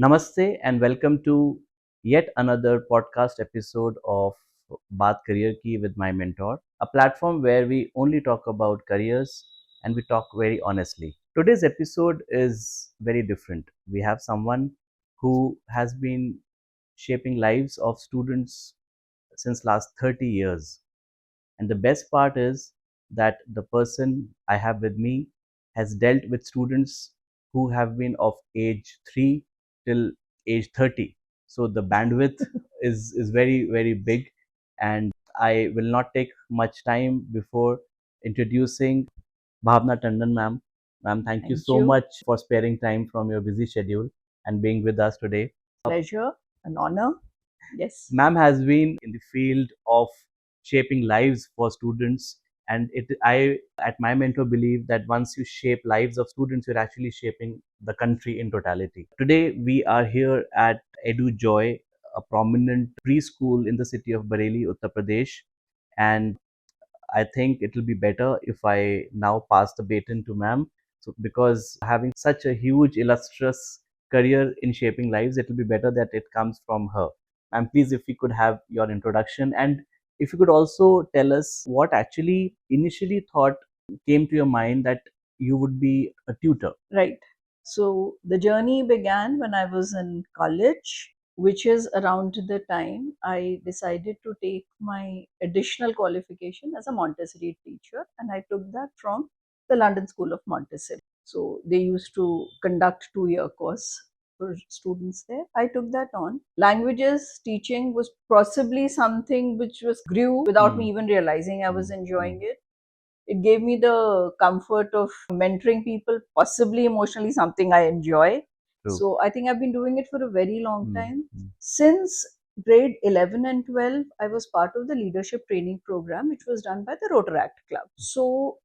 Namaste and welcome to yet another podcast episode of Baat Career Ki with my mentor, a platform where we only talk about careers and we talk very honestly. Today's episode is very different. We have someone who has been shaping lives of students since last 30 years. And the best part is that the person I have with me has dealt with students who have been of age 3 till age 30. So the bandwidth is very, very big. And I will not take much time before introducing Bhawna Tandon Ma'am. Ma'am, thank you Thank so you. much for sparing time from your busy schedule and being with us today. Pleasure, an honor. Yes. Ma'am has been in the field of shaping lives for students, and I at my mentor believe that once you shape lives of students, you're actually shaping the country in totality. Today we are here at Edujoy, a prominent preschool in the city of Bareilly, Uttar Pradesh, and I think it will be better if I now pass the baton to ma'am. So, because having such a huge, illustrious career in shaping lives, it will be better that it comes from her. Ma'am, please, if we could have your introduction and if you could also tell us what actually initially thought came to your mind that you would be a tutor. Right. So the journey began when I was in college, which is around the time I decided to take my additional qualification as a Montessori teacher, and I took that from the London School of Montessori. So they used to conduct 2-year course for students there. I took that on. Languages teaching was possibly something which was grew without me even realizing I was enjoying it. It gave me the comfort of mentoring people, possibly emotionally, something I enjoy. True. So I think I've been doing it for a very long Mm, time. mm, Since grade 11 and 12, I was part of the leadership training program, which was done by the Rotaract Club. So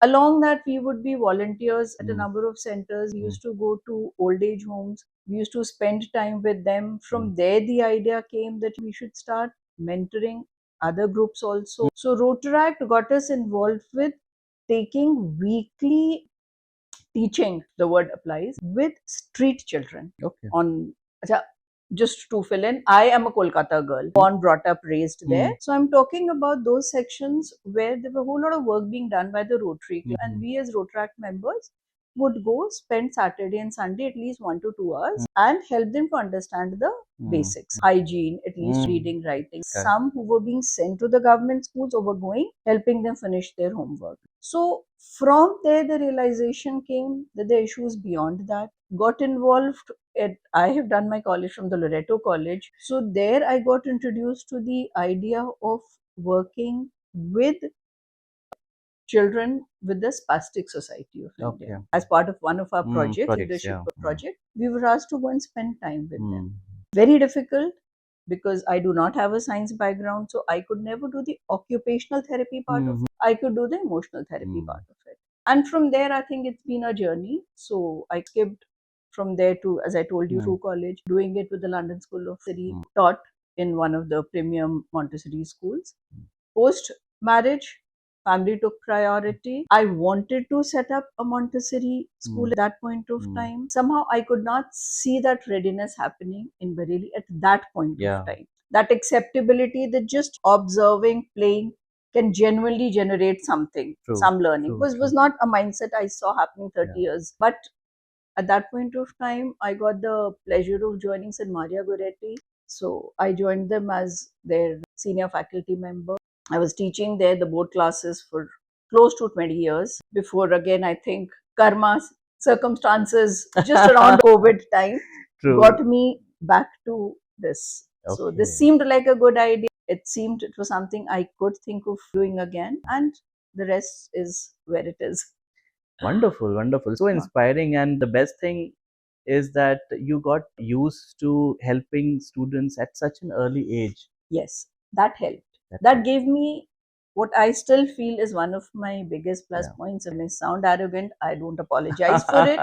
along that, we would be volunteers at a mm, number of centers. We mm, used to go to old age homes. We used to spend time with them. mm, From there, the idea came that we should start mentoring other groups also. So Rotaract got us involved with taking weekly teaching, the word applies, with street children Okay. on. Acha, just to fill in, I am a Kolkata girl, born, brought up, raised there. Mm, So I'm talking about those sections where there were a whole lot of work being done by the Rotary Club, and mm, we as Rotaract members would go spend Saturday and Sunday at least 1 to 2 hours and help them to understand the mm, basics, hygiene, at least mm. reading, writing. Correct. Some who were being sent to the government schools or were going, helping them finish their homework. So from there, the realization came that the issue is beyond that. Got involved. I have done my college from the Loreto College. So there, I got introduced to the idea of working with children with the Spastic Society of India. Okay. As part of one of our projects, Projects, leadership yeah. project, we were asked to go and spend time with them. Mm. Very difficult because I do not have a science background, so I could never do the occupational therapy part of it. I could do the emotional therapy part of it. And from there, I think it's been a journey. So I skipped from there to, as I told you, through college, doing it with the London School of City, taught in one of the premium Montessori schools. Post marriage, family took priority. I wanted to set up a Montessori school at that point of time. Somehow I could not see that readiness happening in Bareilly at that point of time. That acceptability that just observing, playing can genuinely generate something, some learning was not a mindset I saw happening 30 years. But at that point of time, I got the pleasure of joining St. Maria Goretti. So I joined them as their senior faculty member. I was teaching there the board classes for close to 20 years before, again, I think karma, circumstances just around COVID time got me back to this. So this seemed like a good idea. It seemed it was something I could think of doing again, and the rest is where it is. Wonderful, wonderful. So inspiring. And the best thing is that you got used to helping students at such an early age. Yes, that helped. That gave me what I still feel is one of my biggest plus points. It may sound arrogant, I don't apologize for it.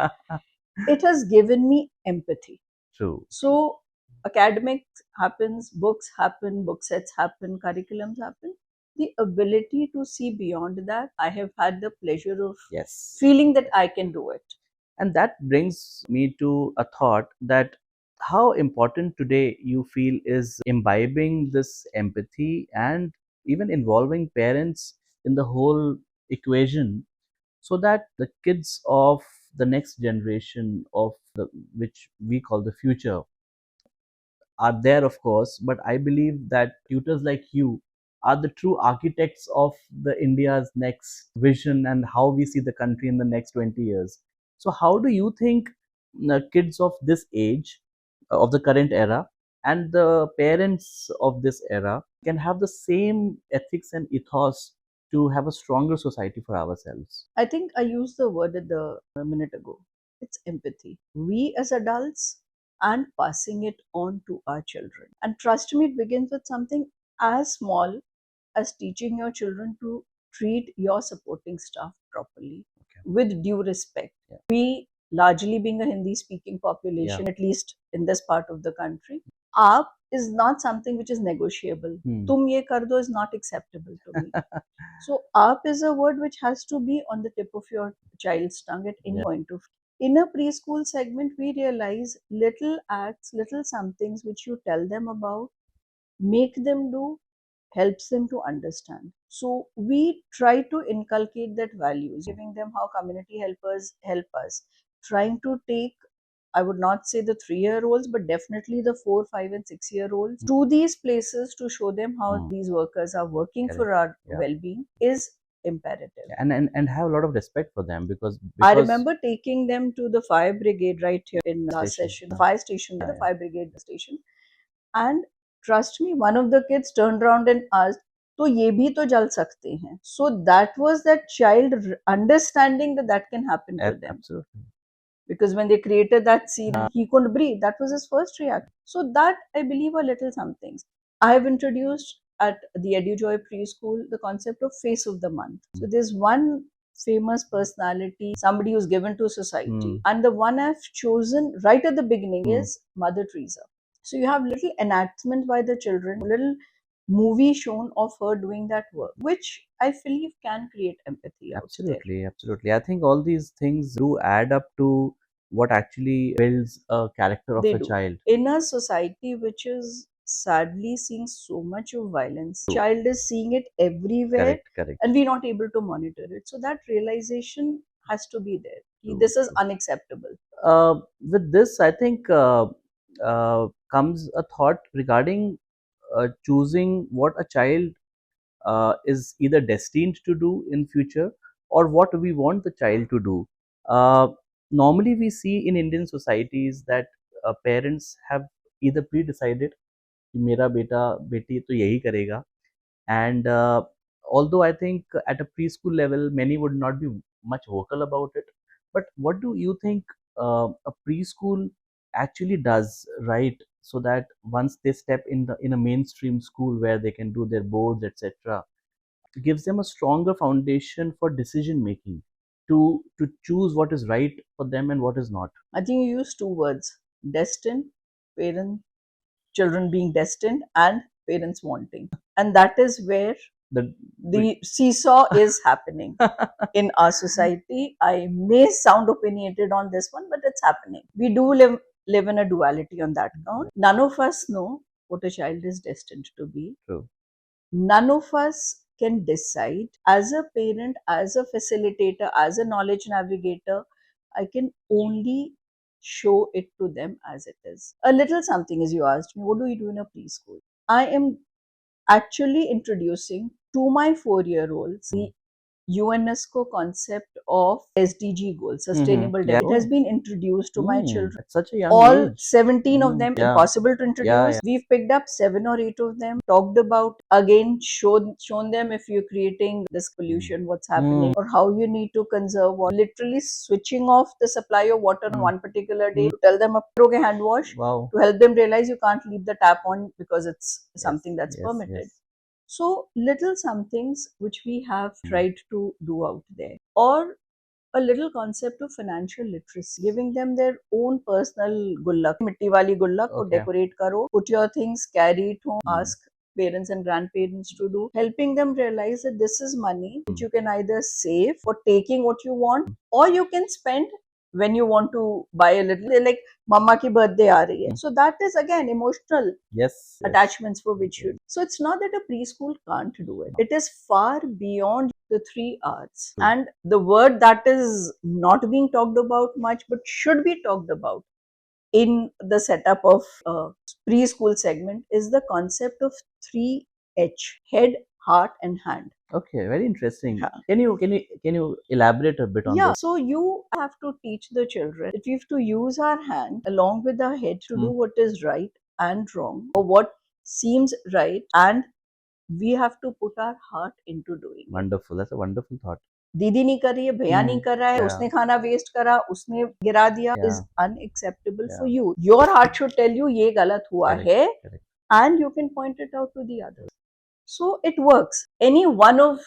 It has given me empathy. True. So, academics happens, books happen, book sets happen, curriculums happen. The ability to see beyond that, I have had the pleasure of Yes. feeling that I can do it. And that brings me to a thought that how important today you feel is imbibing this empathy and even involving parents in the whole equation, so that the kids of the next generation of the, which we call the future, are there, of course, but I believe that tutors like you are the true architects of the India's next vision and how we see the country in the next 20 years. So how do you think kids of this age, of the current era, and the parents of this era can have the same ethics and ethos to have a stronger society for ourselves? I think I used the word at the a minute ago. It's empathy. We as adults and passing it on to our children. And trust me, it begins with something as small as teaching your children to treat your supporting staff properly Okay. with due respect. Yeah. We, largely being a Hindi speaking Yeah. population, at least in this part of the country, aap is not something which is negotiable. Tum ye kar do is not acceptable to me. So aap is a word which has to be on the tip of your child's tongue at any Yeah. point of. In a preschool segment, we realize little acts, little somethings which you tell them about, make them do, helps them to understand. So we try to inculcate that values, giving them how community helpers help us, trying to take, I would not say the 3-year-olds, but definitely the 4, 5, and 6-year-olds to these places to show them how these workers are working Correct. for our Yeah. well-being is imperative. And have a lot of respect for them, because I remember taking them to the fire brigade right here in last station. session, the fire station, the Yeah. fire brigade station. And trust me, one of the kids turned around and asked, तो ये भी तो जल सकते हैं. So that was that child understanding that that can happen to them. Absolutely. Because when they created that scene and he couldn't breathe, that was his first reaction. So that, I believe, are little some things. I have introduced at the Edujoy Preschool the concept of face of the month. So there's one famous personality, somebody who's given to society, and the one I've chosen right at the beginning is Mother Teresa. So you have little enactment by the children, little movie shown of her doing that work, which I believe can create empathy out there. Absolutely, absolutely. I think all these things do add up to what actually builds a character of They a do. child. In a society which is sadly seeing so much of violence, True. child is seeing it everywhere, Correct, correct. and we're not able to monitor it. So that realization has to be there. True, This is true. unacceptable. With this, I think comes a thought regarding choosing what a child is either destined to do in future, or what we want the child to do. Uh, Normally, we see in Indian societies that parents have either pre-decided कि मेरा बेटा बेटी तो यही करेगा, and although I think at a preschool level many would not be much vocal about it, but what do you think a preschool actually does right, so that once they step in a mainstream school where they can do their boards, etc., gives them a stronger foundation for decision making, to choose what is right for them and what is not? I think you use two words: destined, parent, children being destined, and parents wanting. And that is where The the seesaw is happening in our society. I may sound opinionated on this one, but it's happening. We do live in a duality on that count. None of us know what a child is destined to be. True. None of us can decide. As a parent, as a facilitator, as a knowledge navigator, I can only show it to them as it is. A little something, as you asked me, what do we do in a preschool? I am actually introducing to my 4-year-olds the UNESCO concept of SDG goals, sustainable development. It has been introduced to my children. At such a young All age. 17 of them, Yeah. impossible to introduce. Yeah, yeah. We've picked up 7 or 8 of them, talked about, again, shown them if you're creating this pollution, what's happening, or how you need to conserve water. Literally switching off the supply of water on one particular day to tell them a hand wash, Wow. to help them realize you can't leave the tap on because it's Yes, something that's yes, permitted. yes. So little somethings which we have tried to do out there, or a little concept of financial literacy, giving them their own personal gullak, mitti wali gullak ko Okay. decorate karo, put your things, carry it home, ask parents and grandparents to do, helping them realize that this is money which you can either save for taking what you want, or you can spend when you want to buy a little, they're like, Mama ki birthday aa rahi hai. So that is again emotional Yes, yes. attachments for which you. So it's not that a preschool can't do it. It is far beyond the 3 R's. And the word that is not being talked about much, but should be talked about in the setup of a preschool segment, is the concept of 3H: head, heart, and hand. Okay, very interesting. Yeah. Can you elaborate a bit on Yeah, this? so you have to teach the children that we have to use our hand along with our head to do what is right and wrong, or what seems right, and we have to put our heart into doing it. Wonderful. That's a wonderful thought. दीदी नहीं कर रही है, भैया नहीं कर रहा है, Yeah, उसने खाना वेस्ट करा, उसने गिरा दिया, yeah, is unacceptable for yeah. you. Your heart should tell you ये गलत हुआ Correct, है, correct. and you can point it out to the others. So it works. Any one of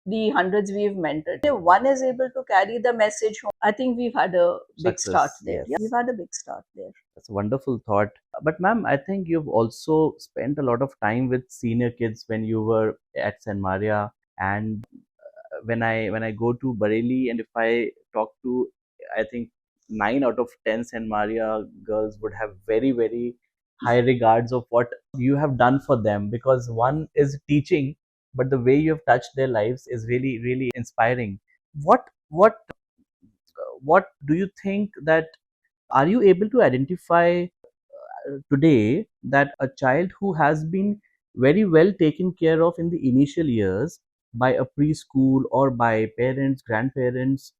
the hundreds we've mentored, if one is able to carry the message home, I think we've had a big start Success, there. yes. Yeah, we've had a big start there. That's a wonderful thought. But ma'am, I think you've also spent a lot of time with senior kids when you were at St. Maria. And when I go to Bareilly, and if I talk to, I think 9 out of 10 St. Maria girls would have very, very high regards of what you have done for them, because one is teaching, but the way you have touched their lives is really, really inspiring. What do you think that, are you able to identify today that a child who has been very well taken care of in the initial years by a preschool or by parents, grandparents,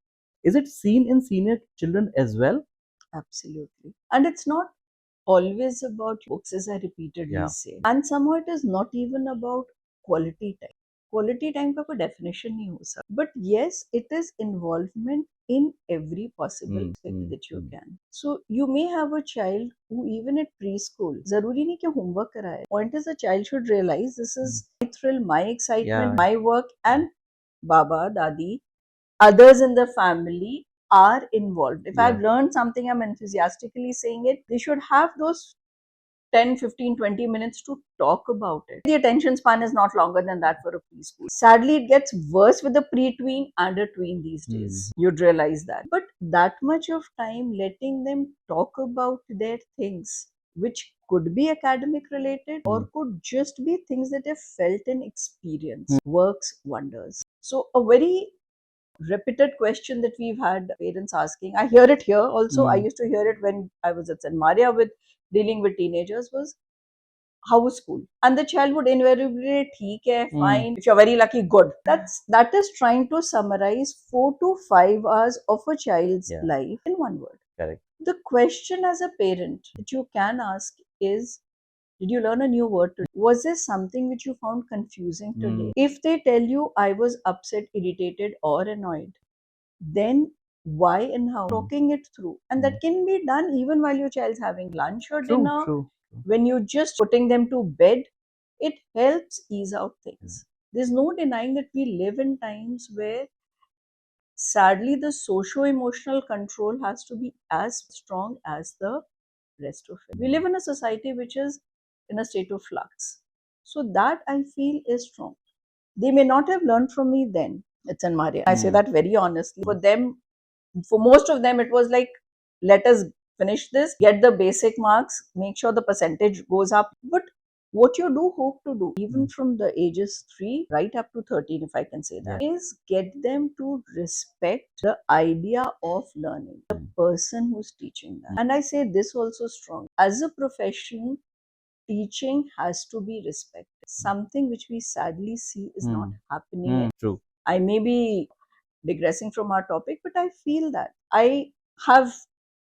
is it seen in senior children as well? Absolutely. And it's not always about books, as I repeatedly Yeah. say. And somehow it is not even about quality time. Quality time का कोई definition नहीं हो सकता. But yes, it is involvement in every possible aspect that you can. So you may have a child who even at preschool, ज़रूरी नहीं कि homework कराए. Point is, the child should realize this is my thrill, my excitement, Yeah. my work, and Baba, Dadi, others in the family are involved. If I've Yeah. learned something, I'm enthusiastically saying it, they should have those 10, 15, 20 minutes to talk about it. The attention span is not longer than that for a preschool. Sadly, it gets worse with the pre-tween and a tween these days. You'd realize that. But that much of time letting them talk about their things, which could be academic related or could just be things that they've felt and experienced, works wonders. So a very repeated question that we've had parents asking, I hear it here also, I used to hear it when I was at St. Maria with dealing with teenagers, was how was school? And the child would invariably, theek hai, fine, if you're very lucky, good. That is trying to summarize 4 to 5 hours of a child's life in one word. Correct. The question as a parent that you can ask is, did you learn a new word today? Was there something which you found confusing today? If they tell you, I was upset, irritated, or annoyed, then why and how? Talking it through. And that can be done even while your child's having lunch or dinner. True. When you're just putting them to bed, it helps ease out things. There's no denying that we live in times where sadly the socio-emotional control has to be as strong as the rest of it. We live in a society which is in a state of flux. So that I feel is strong. They may not have learned from me then. It's in Maria. I say that very honestly. For them, for most of them, it was like, let us finish this, get the basic marks, make sure the percentage goes up. But what you do hope to do, even from the ages 3 right up to 13, if I can say that, is get them to respect the idea of learning, the person who's teaching that. And I say this also strong. As a profession, teaching has to be respected. Something which we sadly see is not happening. True. I may be digressing from our topic, but I feel that I have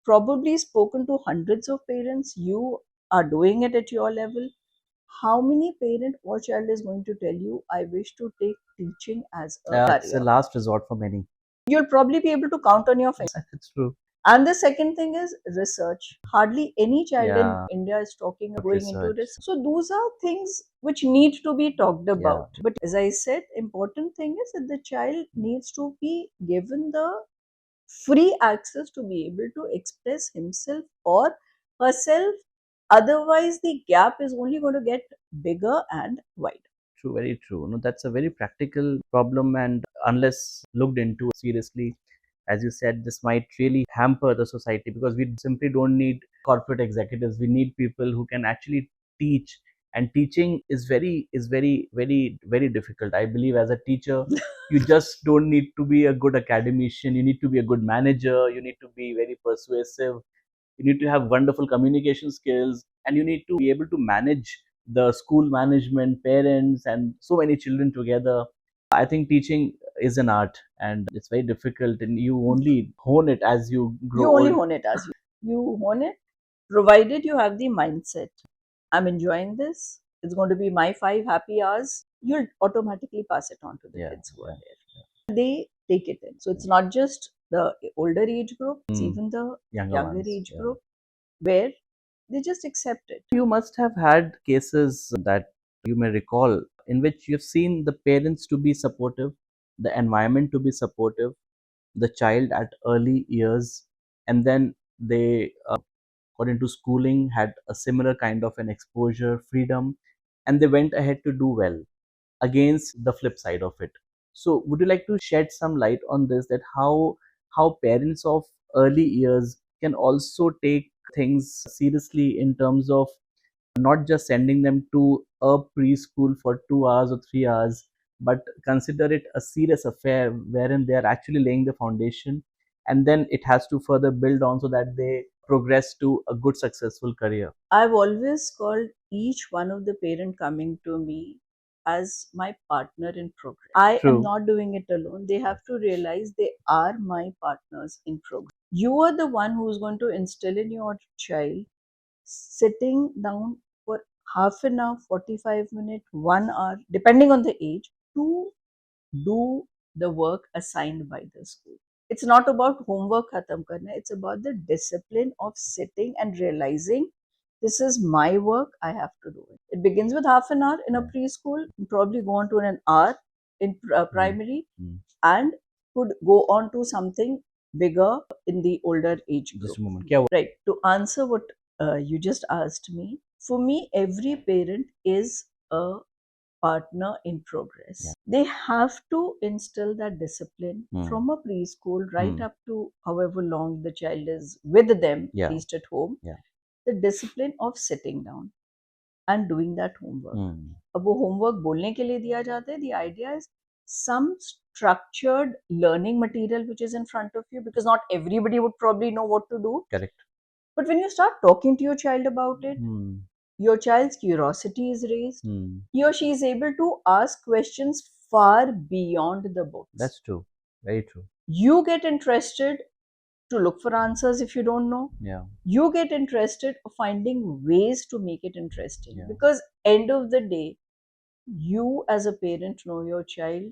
probably spoken to hundreds of parents. You are doing it at your level. How many parent or child is going to tell you, I wish to take teaching as a It's a career? last resort for many. You'll probably be able to count on your fingers. It's true. And the second thing is research. Hardly any child Yeah. in India is talking about going into Research. research. So those are things which need to be talked about. Yeah. But as I said, important thing is that the child needs to be given the free access to be able to express himself or herself. Otherwise, the gap is only going to get bigger and wider. True, very true. No, that's a very practical problem, and unless looked into seriously, as you said, this might really hamper the society, because we simply don't need corporate executives. We need people who can actually teach. And teaching is very difficult. I believe as a teacher, you just don't need to be a good academician. You need to be a good manager. You need to be very persuasive. You need to have wonderful communication skills, and you need to be able to manage the school management, parents, and so many children together. I think teaching is an art, and it's very difficult, and you only hone it as you grow You only old. hone it as you hone it, provided you have the mindset. I'm enjoying this. It's going to be my 5 happy hours. You'll automatically pass it on to the Yeah, kids who are yeah. there. They take it in. So it's not just the older age group, it's Mm, even the younger younger ones. age Yeah. group where they just accept it. You must have had cases that you may recall in which you've seen the parents to be supportive, the environment to be supportive, the child at early years, and then they got into schooling, had a similar kind of an exposure, freedom, and they went ahead to do well, against the flip side of it. So would you like to shed some light on this, that how parents of early years can also take things seriously in terms of not just sending them to a preschool for 2 hours or 3 hours, but consider it a serious affair wherein they are actually laying the foundation, and then it has to further build on so that they progress to a good, successful career. I've always called each one of the parent coming to me as my partner in progress. I am True. not doing it alone. They have to realize they are my partners in progress. You are the one who's going to instill in your child sitting down for half an hour, 45 minutes, 1 hour, depending on the age, to do the work assigned by the school. It's not about homework khatam karna, it's about the discipline of sitting and realizing this is my work, I have to do it. It begins with half an hour in a preschool, probably go on to an hour in primary, and could go on to something bigger in the older age group. Just a moment. क्या हुआ? Right. To answer what you just asked me, for me, every parent is a partner in progress. Yeah. They have to instill that discipline from a preschool right up to however long the child is with them, Yeah. at least at home. Yeah. The discipline of sitting down and doing that homework. अब वो homework बोलने के लिए दिया जाता है. The idea is some structured learning material which is in front of you, because not everybody would probably know what to do. Correct. But when you start talking to your child about it, your child's curiosity is raised. He or she is able to ask questions far beyond the books. That's true. Very true. You get interested to look for answers if you don't know. Yeah. You get interested of finding ways to make it interesting. Yeah. Because end of the day, you as a parent know your child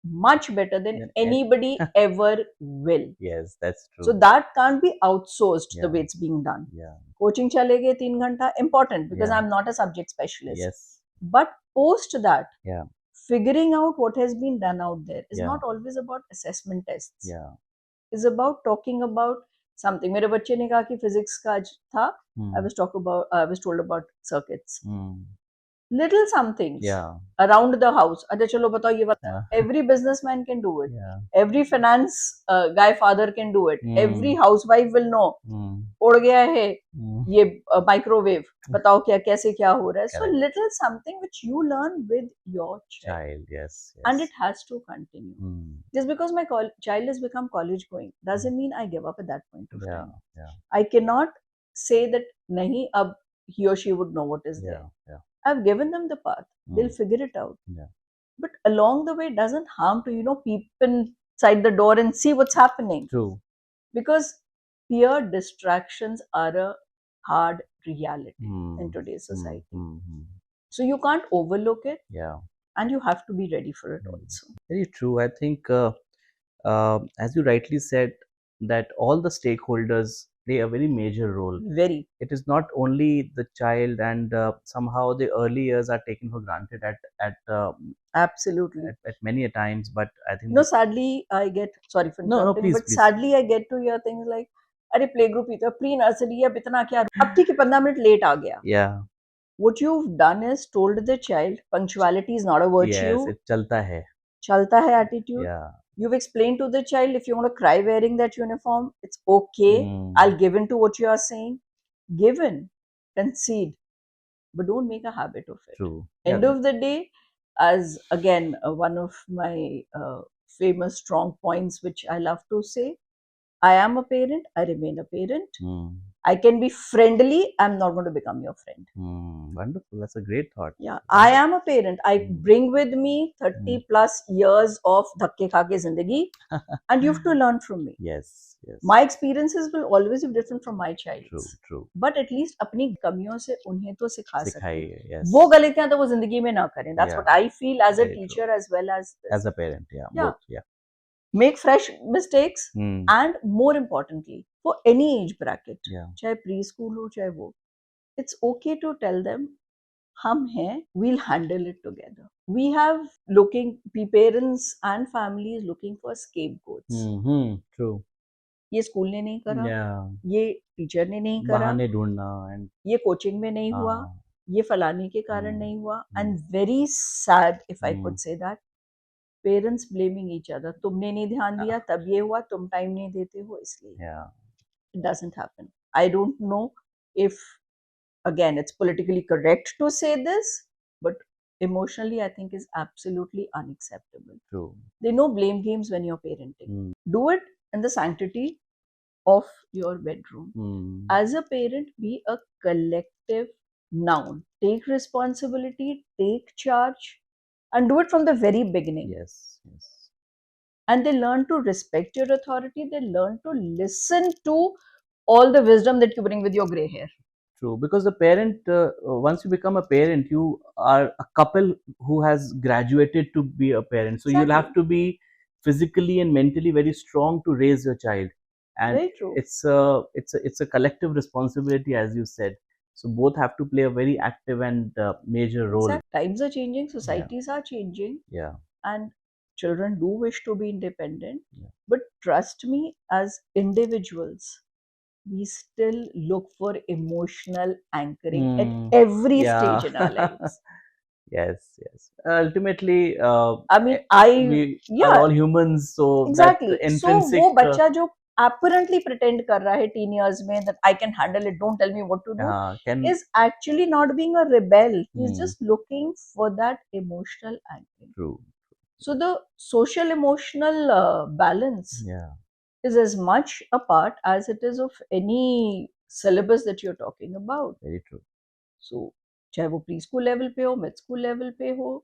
much better than anybody ever will. Yes, that's true. So that can't be outsourced the Yeah. way it's being done. Yeah. Coaching chale gaye 3 ghanta, important, because Yeah. I'm not a subject specialist. Yes. But post that, Yeah. figuring out what has been done out there is Yeah. not always about assessment tests. Yeah. It's about talking about something. मेरे बच्चे ने कहा कि physics का आज था. I was told about circuits. Little somethings Yeah. around the house. अच्छा चलो बताओ ये बता. Yeah. Every businessman can do it. Yeah. Every finance guy father can do it. Every housewife will know. उड़ गया है ये माइक्रोवेव, बताओ क्या कैसे क्या हो रहा है. So Correct. little something which you learn with your child. Yes. And it has to continue. Just because my child has become college going doesn't mean I give up at that point of Yeah. time. Yeah. I cannot say that nahi ab he or she would know what is there. Yeah. Yeah. I've given them the path. They'll figure it out. Yeah. But along the way, it doesn't harm to peep inside the door and see what's happening. True. Because peer distractions are a hard reality in today's society. So you can't overlook it. Yeah. And you have to be ready for it also. Very true. I think, as you rightly said, that all the stakeholders play a very major role. Very. It is not only the child, and somehow the early years are taken for granted Absolutely. at many a times. But I think sadly, I get, sorry for No, interrupting, please, but please. sadly, I get to hear things like, अरे play group ही तो pre nursery है, अब इतना क्या, अब ठीक है 15 minute late आ गया. Yeah. What you've done is told the child punctuality is not a virtue. Yes, it chalta hai. Chalta hai attitude. Yeah. You've explained to the child, if you want to cry wearing that uniform, it's okay. I'll give in to what you are saying. Give in, concede, but don't make a habit of it. True. End Yeah. of the day, as again, one of my famous strong points, which I love to say, I am a parent, I remain a parent. I can be friendly, I'm not going to become your friend. Wonderful. That's a great thought. Yeah, I am a parent. I bring with me 30 plus years of dhakke kha ke zindagi, and you have to learn from me. Yes, yes. My experiences will always be different from my child's. True, true. But at least अपनी कमियों से उन्हें तो सिखा सकते हैं. सिखाइए, yes. वो गलतियां तो वो जिंदगी में ना करें. That's Yeah. what I feel as a Very true. teacher as well as this. As a parent, yeah, Yeah. both, yeah. Make fresh mistakes, and more importantly, for any age bracket, Yeah. चाहे preschool हो चाहे वो, it's okay to tell them, हम हैं, we'll handle it together. We have parents and families looking for scapegoats. True. ये school ने नहीं करा, Yeah. ये टीचर ने नहीं करा, बहाने ढूंढना and ये कोचिंग में नहीं हुआ, हाँ. ये फलाने के कारण नहीं हुआ. And very sad, if I could say that, parents blaming each other. तुमने नहीं ध्यान दिया तब ये हुआ, तुम टाइम नहीं देते हो इसलिए. Yeah. It doesn't happen. I don't know if, again, it's politically correct to say this, but emotionally I think is absolutely unacceptable. True. There are no blame games when you're parenting. Do it in the sanctity of your bedroom. As a parent, be a collective noun. Take responsibility, take charge, and do it from the very beginning. Yes, yes. And they learn to respect your authority. They learn to listen to all the wisdom that you bring with your gray hair. True, because the parent, once you become a parent, you are a couple who has graduated to be a parent. So you'll have to be physically and mentally very strong to raise your child, and Very true. it's a collective responsibility, as you said. So both have to play a very active and major role. Exactly. Times are changing, societies are changing, Yeah. and children do wish to be independent. Yeah. But trust me, as individuals, we still look for emotional anchoring at every Yeah. stage in our lives. Yes, yes. Ultimately, I mean, we are yeah, all humans, so exactly. that intrinsic. So वो बच्चा जो apparently pretend कर रहा है teen years में that I can handle it, don't tell me what to do, is actually not being a rebel. He's just looking for that emotional anchoring. True. So the social emotional balance is as much a part as it is of any syllabus that you're talking about. Very true. So चाहे वो preschool level पे हो, mid school level पे हो,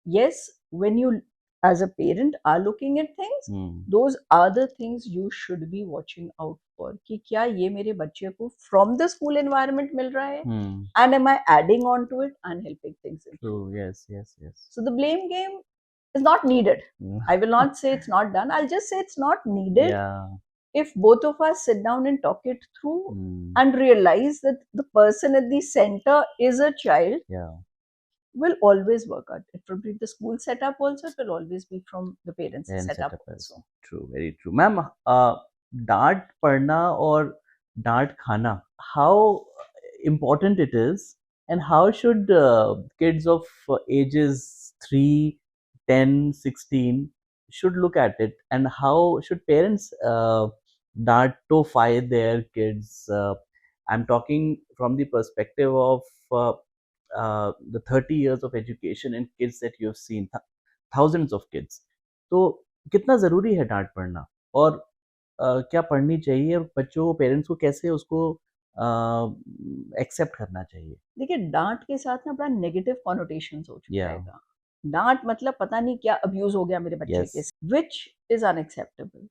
yes, when you as a parent are looking at things, those are the things you should be watching out for. कि क्या ये मेरे बच्चे को from the school environment मिल रहा है, and am I adding on to it and helping things improve? True. Yes, yes, yes. So the blame game is not needed. I will not say it's not done. I'll just say it's not needed. Yeah. If both of us sit down and talk it through and realize that the person at the center is a child, will always work out. It will be the school setup also, it will always be from the parents setup also. True, very true. Ma'am, डांट पढ़ना और डांट खाना, how important it is, and how should kids of ages 3, 10, 16 should look at it, and how should parents डांटोfy their kids? I'm talking from the perspective of the 30 years of education and kids that you have seen, thousands of kids. तो कितना ज़रूरी है डांट पढ़ना, और क्या पढ़नी चाहिए, और बच्चों को, पेरेंट्स को कैसे उसको एक्सेप्ट करना चाहिए? देखिए, डांट के साथ ना बड़ा नेगेटिव कॉनोटेशंस हो चुका है. डांट मतलब पता नहीं क्या अब्यूज हो गया मेरे बच्चे के, which is unacceptable.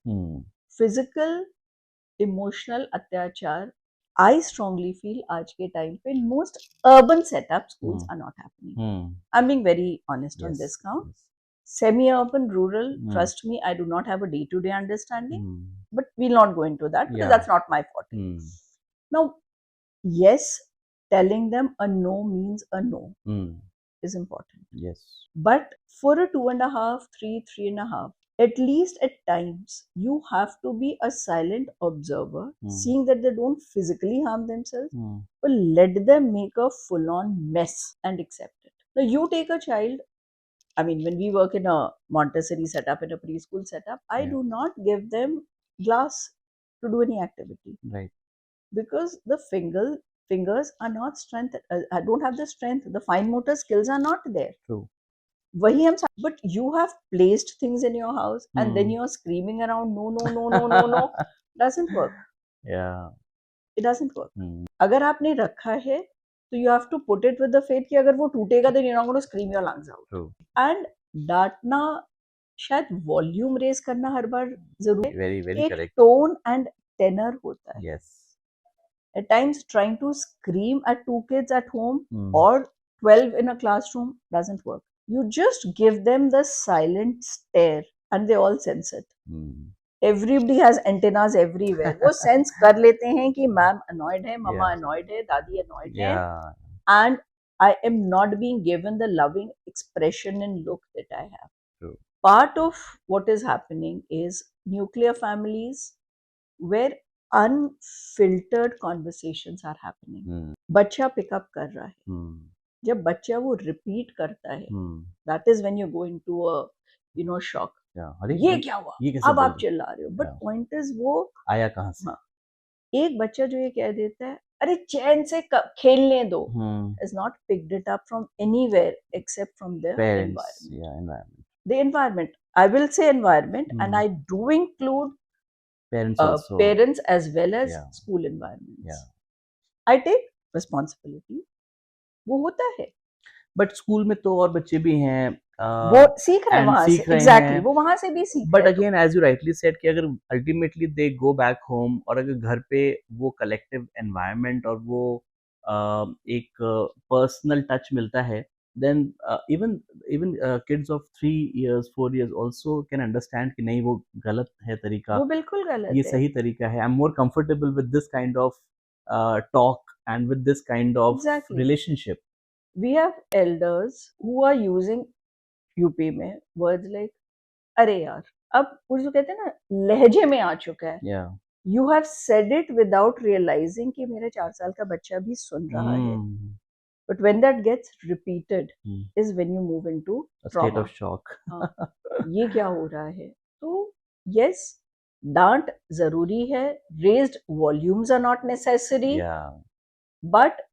Physical emotional अत्याचार, I strongly feel आज के टाइम पे most urban setup schools are not happening. I'm being very honest on this count. Semi-urban, rural, trust me, I do not have a day-to-day understanding, but we'll not go into that because that's not my forte. Now, yes, telling them a no means a no is important. Yes. But for a 2.5, 3.5, at least at times, you have to be a silent observer, seeing that they don't physically harm themselves, but let them make a full-on mess and accept it. Now, you take a child I mean, when we work in a Montessori setup, in a preschool setup, I do not give them glass to do any activity. Right. Because the fingers are not strength. I don't have the strength. The fine motor skills are not there. True. वही हम but you have placed things in your house and then you're screaming around no doesn't work. Yeah. It doesn't work. अगर आपने रखा है तो you have to put it with the faith कि अगर वो टूटेगा then you're not going to scream your lungs out. True. And डांटना शायद वॉल्यूम रेज करना हर बार जरूरी है. Very, very एक correct. टोन एंड टेनर होता है. Yes. At times trying to scream at 2 kids at home or 12 in a classroom doesn't work. You just give them the silent stare and they all sense it. Everybody has antennas everywhere. वो sense कर लेते हैं कि ma'am annoyed है, mama annoyed है, दादी annoyed है, and I am not being given the loving expression and look that I have. True. Part of what is happening is nuclear families where unfiltered conversations are happening. बच्चा pickup कर रहा है. जब बच्चा वो रिपीट करता है, that is when you go into a shock. ये क्या हुआ? अब आप चिल्ला रहे हो. But point is वो आया कहाँ से? एक बच्चा जो ये कह देता है, अरे चैन से खेलने दो, is not picked it up from anywhere except from the parents, environment. The environment. I will say environment, and I do include parents also. Parents as well as school environments. I take responsibility. वो होता है. But school में तो और बच्चे भी हैं. वो सीख रहे हैं वहाँ से. Exactly. वो वहाँ से भी सीख रहे हैं. But again, as you rightly said, कि अगर ultimately they go back home और अगर घर पे वो collective environment और वो एक personal touch मिलता है, then even kids of 3 years 4 years also can understand कि नहीं वो गलत है तरीका. वो बिल्कुल गलत है. ये सही तरीका है. I'm more comfortable with this kind of talk and with this kind of relationship. We have elders who are using UP में words like अरे यार, अब कुछ जो कहते हैं ना लहजे में आ चुका है. You have said it without realizing कि मेरे 4 साल का बच्चा भी सुन रहा है. But when that gets repeated is when you move into a state of shock. ये क्या हो रहा है? तो yes, डांट जरूरी है. Raised volumes are not necessary. But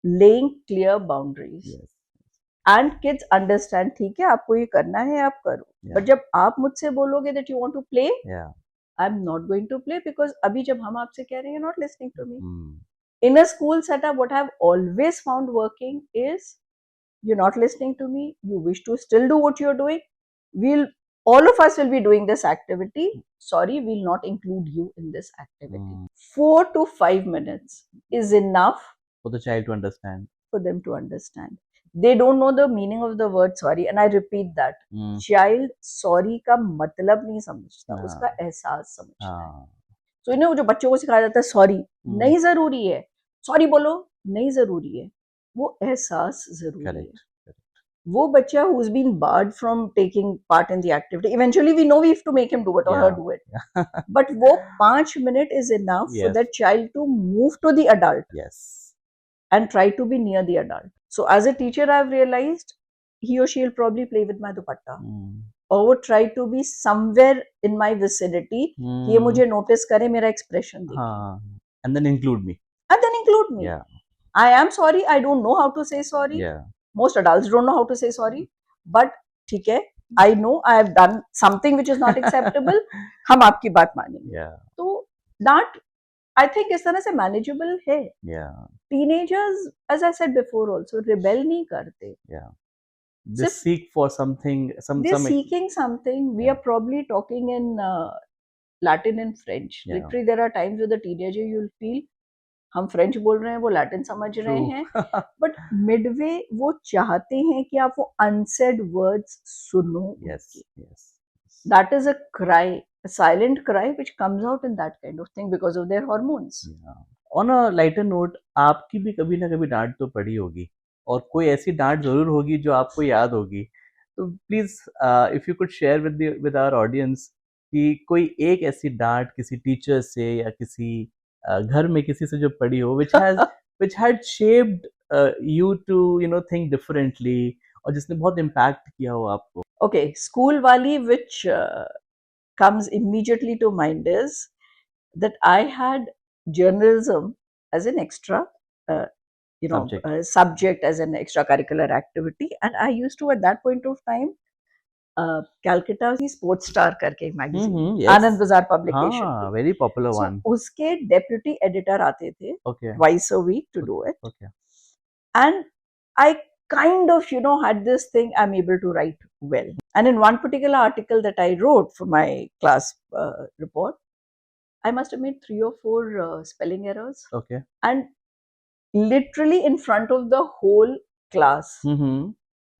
laying clear boundaries. And kids understand, ठीक है आपको ये करना है आप करो. But जब आप मुझसे बोलोगे that you want to play, I'm not going to play because अभी जब हम आपसे कह रहे हैं you're not listening to me. In a school setup, what I've always found working is you're not listening to me. You wish to still do what you're doing. All of us will be doing this activity. Sorry, we'll not include you in this activity. 4 to 5 minutes is enough for the child to understand. For them to understand. They don't know the meaning of the word sorry, and I repeat that. Child sorry का मतलब नहीं समझता, उसका एहसास समझता है. So इन्हें वो जो बच्चों को सिखाया जाता है सॉरी नहीं जरूरी है, सॉरी बोलो नहीं जरूरी है, वो एहसास जरूरी है. वो बच्चा who's been barred from taking part in the activity, eventually we know we have to make him do it or her do it. But वो 5 minutes is enough for that child to move to the adult. And try to be near the adult. So as a teacher, I've realized he or she will probably play with my dupatta. Or would try to be somewhere in my vicinity. कि ये मुझे notice करे, मेरा expression देखे. And then include me. I am sorry. I don't know how to say sorry. Most adults don't know how to say sorry. But ठीक है, I know I have done something which is not acceptable. हम आपकी बात मानेंगे. तो डांट I think इस तरह से manageable है. Teenagers, as I said before also, rebel नहीं करते. They seek for something. They're seeking something. We are probably talking in Latin and French. Literally, there are times with a teenager you'll feel हम French बोल रहे हैं, वो Latin समझ रहे हैं. बट मिडवे वो चाहते हैं कि आप वो अनसेड वर्ड्स सुनो. That is a cry, a silent cry which comes out in that kind of thing because of their hormones. On a lighter note, आपकी भी कभी ना कभी डांट तो पड़ी होगी और कोई ऐसी डांट जरूर होगी जो आपको याद होगी. तो please if you could share with our audience कि कोई एक ऐसी डांट किसी टीचर से या किसी घर में किसी से जो पड़ी हो which had shaped you to think differently और जिसने बहुत इम्पैक्ट किया हो आपको? Okay, school wali, which comes immediately to mind is that I had journalism as an extra, uh, Subject. subject as an extracurricular activity, and I used to at that point of time Calcutta की Sports Star करके एक magazine, Yes. आनंद बाजार publication हाँ, थी. very popular So one. उसके deputy editor आते थे Okay. twice a week to do it, Okay. and I kind of had this thing, I'm able to write well. And in one particular article that I wrote for my class report, I must have made 3 or 4 spelling errors, Okay. and literally in front of the whole class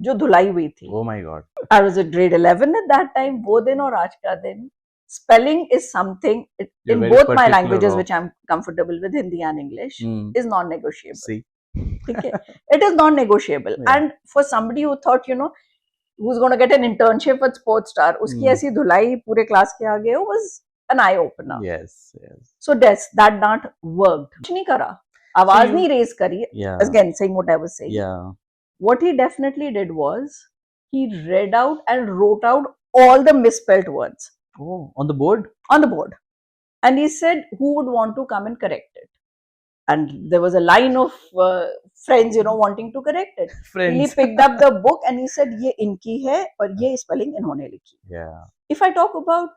जो धुलाई हुई थी. Oh my God. I was at grade 11 at that time. वो दिन और आज का दिन, spelling is something You're in very both my particular languages, of. which I'm comfortable with, Hindi and English, is non-negotiable. See. ठीक है? It is non-negotiable. Yeah. And for somebody who thought, who's going to get an internship at Sports Star, उसकी ऐसी धुलाई पूरे class के आगे हो was an eye opener. Yes, yes. So that not worked. कुछ नहीं करा, आवाज नहीं raise करी. Yeah. Again, saying what I was saying. Yeah. What he definitely did was he read out and wrote out all the misspelled words. Oh, on the board? On the board. And he said, who would want to come and correct it? And there was a line of friends, wanting to correct it. Friends. He picked up the book and he said, ये इनकी है और ये spelling इन्होंने लिखी. Yeah. If I talk about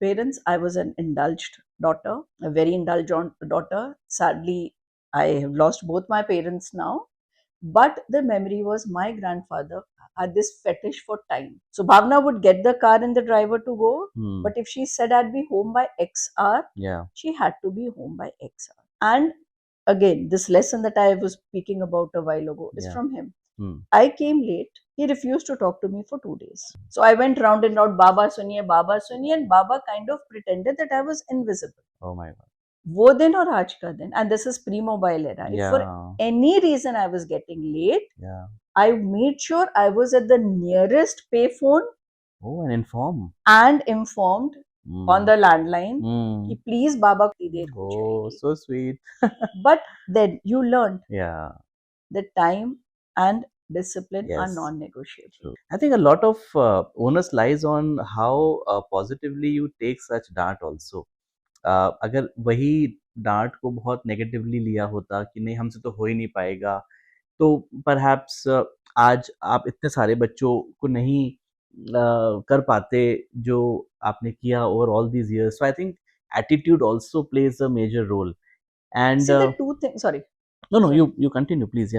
parents, I was an indulged daughter, a very indulgent daughter. Sadly, I have lost both my parents now. But the memory was my grandfather had this fetish for time. So Bhavna would get the car and the driver to go. But if she said I'd be home by X hour, she had to be home by X hour. And again, this lesson that I was speaking about a while ago is from him. I came late. He refused to talk to me for 2 days. So I went round and round, Baba suniye, and Baba kind of pretended that I was invisible. Oh my God. वो दिन और आज का दिन, and this is pre-mobile era. If for any reason I was getting late, I made sure I was at the nearest payphone. Oh, and informed on the landline कि please Baba की देर हो जाएगी. Oh, so sweet. But then you learned that time and discipline are non-negotiable. I think a lot of onus lies on how positively you take such dart also. अगर वही डांट को बहुत negatively लिया होता कि नहीं हमसे तो हो ही नहीं पाएगा, तो परहैप्स आज आप इतने सारे बच्चों को नहीं कर पाते जो आपने किया over all these years. So I think attitude also plays a major role. And See the two things. Sorry. No, you continue please.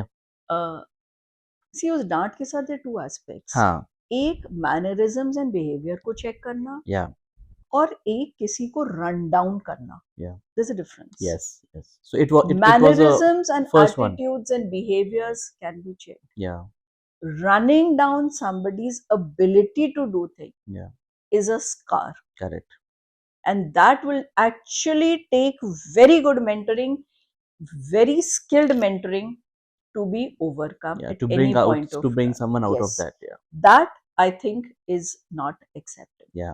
See उस डांट के साथ there are two aspects. हाँ. एक मैनरिज्म्स एंड बिहेवियर को check करना. और एक किसी को रन डाउन करना. There's a difference. Yes. So it was mannerisms and attitudes and behaviors can be checked. Running down somebody's ability to do things is a scar. Correct. And that will actually take very good mentoring, very skilled mentoring to be overcome at any point of time. To bring someone out of that. That I think is not accepted.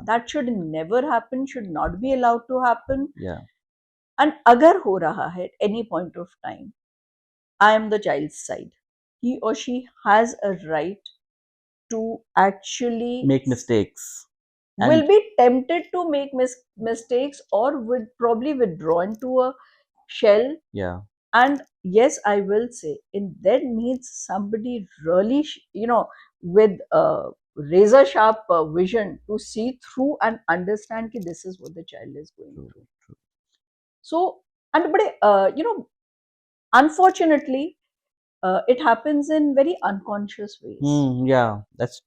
That should never happen, should not be allowed to happen. And agar ho raha hai at any point of time, I am the child's side. He or she has a right to actually make mistakes. Will be tempted to make mistakes or would probably withdraw into a shell. And yes, I will say, in that needs somebody really, with razor sharp vision to see through and understand that this is what the child is going through. So, and but unfortunately, it happens in very unconscious ways.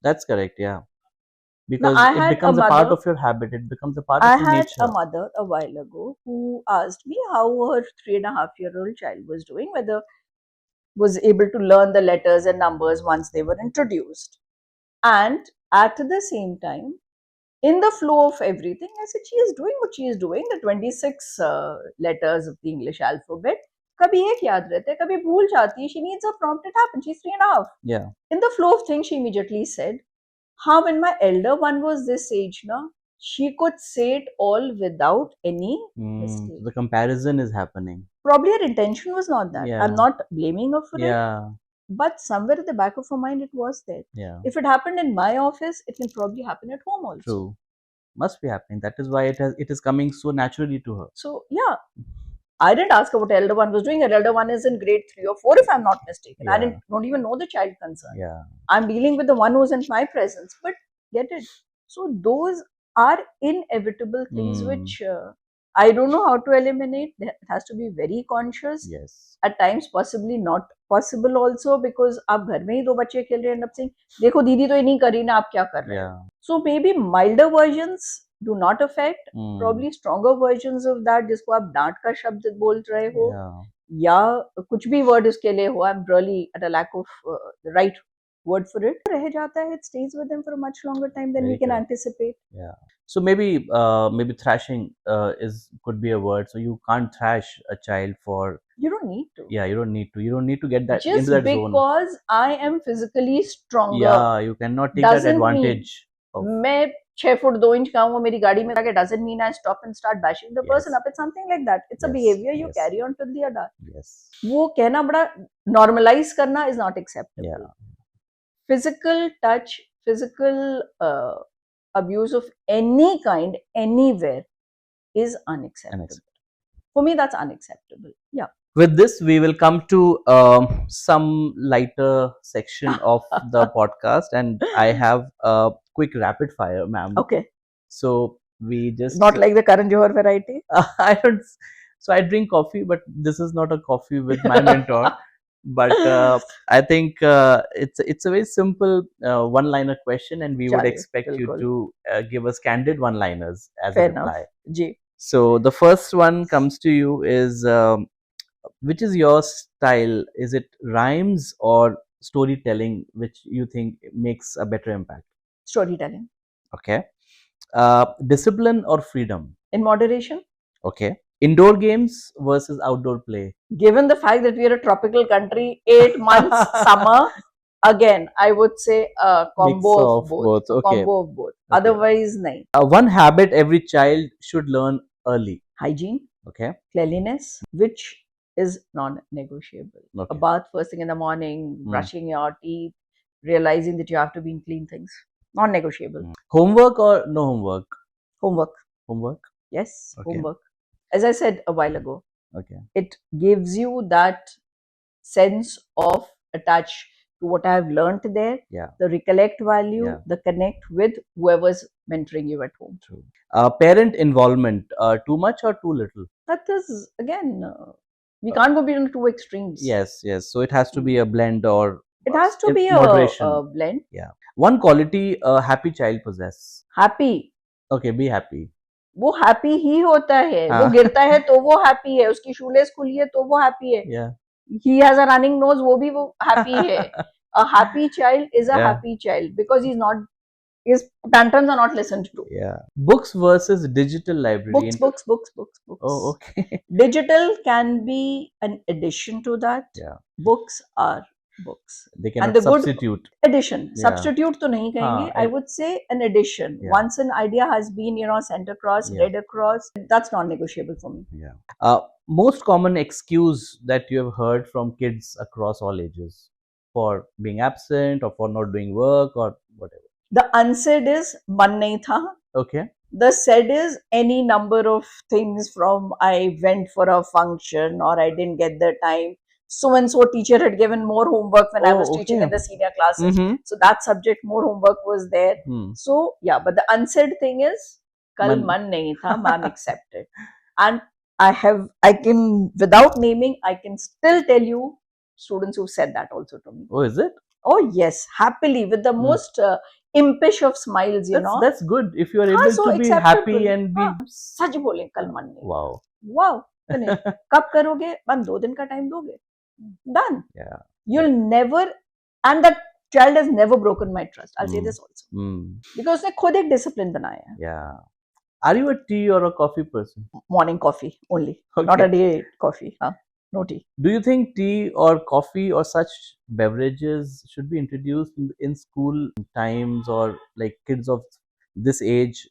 That's correct. Because it becomes a part of your habit. It becomes a part of your nature. I had a mother a while ago who asked me how her 3.5-year-old child was doing, whether was able to learn the letters and numbers once they were introduced. And at the same time, in the flow of everything, I said, she is doing what she is doing, the 26 letters of the English alphabet. कभी एक याद रहता है, कभी भूल जाती है. She needs a prompt. It happens. She's 3.5. In the flow of things, she immediately said, how when my elder one was this age, she could say it all without any mistake. The comparison is happening. Probably her intention was not that. I'm not blaming her for it. but somewhere at the back of her mind, it was there. Yeah. If it happened in my office, it can probably happen at home also. True. Must be happening. That is why it is coming so naturally to her. So yeah, I didn't ask her what elder one was doing. Her elder one is in grade 3 or 4, if I'm not mistaken. I don't even know the child concerned. Yeah. I'm dealing with the one who's in my presence, but get it. So those are inevitable things which I don't know how to eliminate. It has to be very conscious. Yes. At times possibly not possible also, because आप घर में ही दो बच्चे खेल रहे हैं, end up saying देखो दीदी तो ये नहीं कर रही ना, आप क्या कर रहे हो? So maybe milder versions do not affect. Probably stronger versions of that जिसको आप डांट का शब्द बोल रहे हो, या कुछ भी word उसके लिए हो, I'm really at a lack of the right word for it, रह जाता है, it stays with them for a much longer time than we can anticipate. Yeah. So maybe thrashing could be a word. So you can't thrash a child for. You don't need to. Yeah, you don't need to. You don't need to get that just into that zone. because I am physically stronger. Yeah, you cannot take that doesn't mean advantage. मैं 6 foot 2 inch का हूँ, वो मेरी गाड़ी में आके doesn't mean I stop and start bashing the person up. It's something like that. It's a behavior you carry on till the adult. Yes. वो कहना बड़ा normalize करना is not acceptable. Yeah. Physical touch, physical abuse of any kind anywhere is unacceptable. For me, that's unacceptable. Yeah. With this, we will come to some lighter section of the podcast, and I have a quick rapid fire, ma'am. Okay. So we just not like the Karan Johar variety. I don't. So I drink coffee, but this is not a coffee with my mentor. But I think it's a very simple one-liner question, and we would expect you to give us candid one-liners as a reply. Ji. So the first one comes to you is. Which is your style? Is it rhymes or storytelling, which you think makes a better impact? Storytelling. Okay. Discipline or freedom? In moderation. Okay. Indoor games versus outdoor play? Given the fact that we are a tropical country, 8 months summer, again I would say a combo of both. Okay. Combo of both. Okay. Otherwise, nahi. One habit every child should learn early. Hygiene. Okay. Cleanliness, which is non-negotiable. Okay. A bath first thing in the morning, brushing your teeth, realizing that you have to be in clean things. Non-negotiable. Homework or no homework? Homework. Homework? Yes, okay. Homework. As I said a while ago. Okay. It gives you that sense of attach to what I have learnt there. Yeah. The recollect value, the connect with whoever's mentoring you at home. True. Parent involvement, too much or too little? That is, again, we can't go beyond two extremes. Yes, yes. So it has to be a blend, or it has to be moderation. A blend. Yeah. One quality a happy child possess. Happy. Okay, be happy. वो happy ही होता है. वो गिरता है तो वो happy है. उसकी शूलेस खुली है तो वो हैप्पी है. Yeah. He has a running nose, वो भी वो हैप्पी है. A happy child is a happy child because his tantrums are not listened to. Yeah. Books versus digital library. Books. Oh, okay. Digital can be an addition to that. Yeah. Books are books. They cannot substitute. Addition. Yeah. Substitute to nahi kahenge. I would say an addition. Yeah. Once an idea has been, sent across, read across, that's non-negotiable for me. Yeah. Most common excuse that you have heard from kids across all ages for being absent or for not doing work or whatever. The unsaid is man nahi tha. Okay. The said is any number of things, from I went for a function or I didn't get the time. So and so teacher had given more homework when I was teaching in the senior classes. So that subject, more homework was there. So yeah, but the unsaid thing is kal man nahi tha, ma'am accepted. And I can, without naming, I can still tell you students who said that also to me. Oh, is it? Oh yes, happily, with the most impish of smiles, That's good if you are able to be happy and be. सच बोले कल मन नहीं. Wow. कब करोगे? बस 2 दिन का time दोगे. Done. Yeah. You'll never, and that child has never broken my trust. I'll say this also. Because उसने खुद एक discipline बनाया है. Yeah. Are you a tea or a coffee person? Morning coffee only, not a day coffee. No tea. Do you think tea or coffee or such beverages should be introduced in school times, or like kids of this age,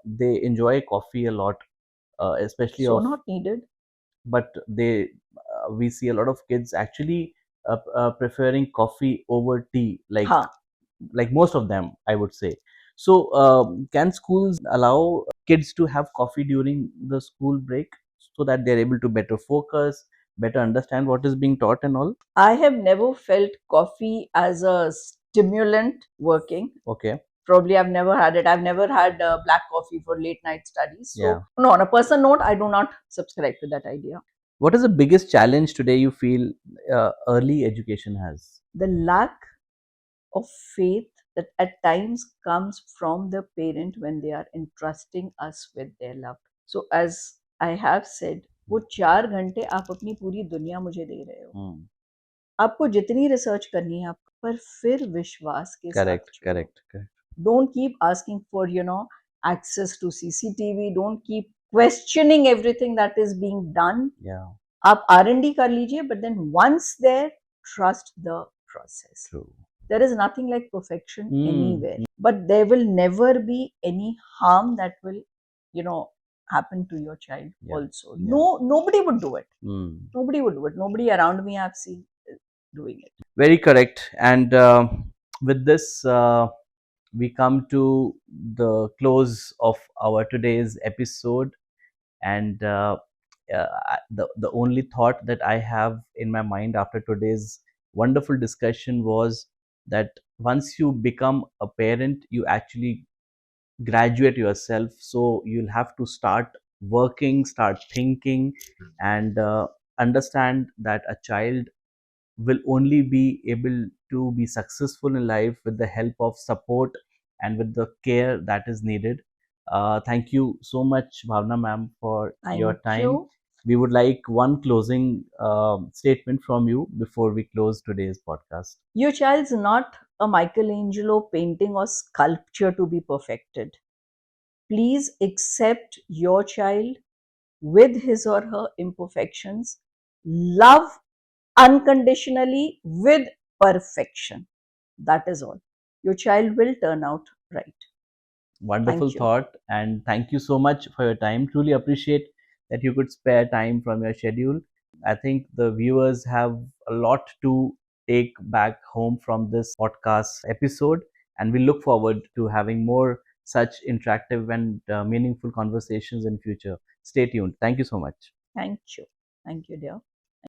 they enjoy coffee a lot, especially not needed. But we see a lot of kids actually preferring coffee over tea, हाँ, like most of them, I would say. So, can schools allow kids to have coffee during the school break so that they're able to better focus, better understand what is being taught and all? I have never felt coffee as a stimulant working. Okay. Probably I've never had it. I've never had black coffee for late night studies. So, Yeah. no, on a personal note, I do not subscribe to that idea. What is the biggest challenge today you feel early education has? The The lack of faith that at times comes from the parent when they are entrusting us with their love. So, as I have said, वो 4 घंटे आप अपनी पूरी दुनिया मुझे दे रहे हो, Hmm. आपको जितनी रिसर्च करनी है आप पर फिर विश्वास के साथ Correct, judo. correct, correct. Don't keep asking for access to CCTV. Don't keep questioning everything that is being done. Yeah, आप R&D कर लीजिए, but then once there, trust the process. true. There is nothing like perfection anywhere, Mm. but there will never be any harm that will, happen to your child. Yeah, Also, yeah. no, nobody would do it. Mm. Nobody would do it. Nobody around me I've seen doing it. Very correct. And with this, we come to the close of our today's episode. And the only thought that I have in my mind after today's wonderful discussion was that once you become a parent, you actually graduate yourself. So you'll have to start working, start thinking, and understand that a child will only be able to be successful in life with the help of support and with the care that is needed. Thank you so much, Bhavna ma'am, for your Thank time. you. We would like one closing statement from you before we close today's podcast. Your child's not a Michelangelo painting or sculpture to be perfected. Please accept your child with his or her imperfections. Love unconditionally with perfection. That is all. Your child will turn out right. Wonderful Thank you. thought, and thank you so much for your time. Truly appreciate that you could spare time from your schedule. I think the viewers have a lot to take back home from this podcast episode, and we look forward to having more such interactive and meaningful conversations in future. Stay tuned. Thank you so much. Thank you. Thank you, dear.